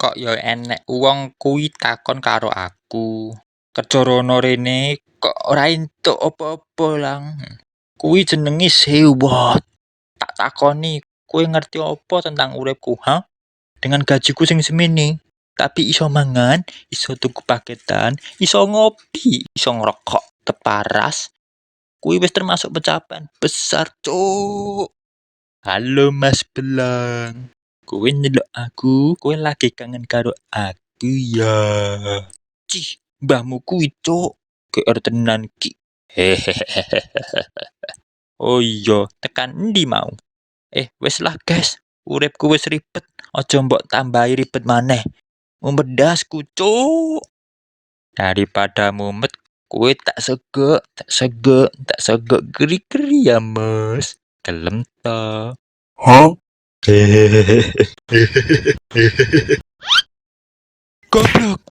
Kok ya enek wong kuwi takon karo aku, "Kerja rono rene kok ora entuk apa-apa lang?" Kuwi jenenge sewot. Tak takoni, "Kowe ngerti apa tentang uripku, ha? Dengan gajiku sing semene, tapi iso mangan, iso tuku paketan, iso ngopi, iso ngrokok teparas. Kuwi wis termasuk pencapaian besar, cuk." Halo Mas Belang. Kowe nyeluk aku, kowe lagi kangen karo aku ya. Cih, mbahmu kuwi, cuk. GR tenan ki. Hehehe. Oh iya, tekan endi mau? Wis lah, guys. Uripku wis ribet, aja mbok tambahi ribet maneh. Mumbedasku, cuk. Daripada mumet, kowe tak segek geri-geri ya, Mas. Gelem ta? Hah? Hehehe. Goblok.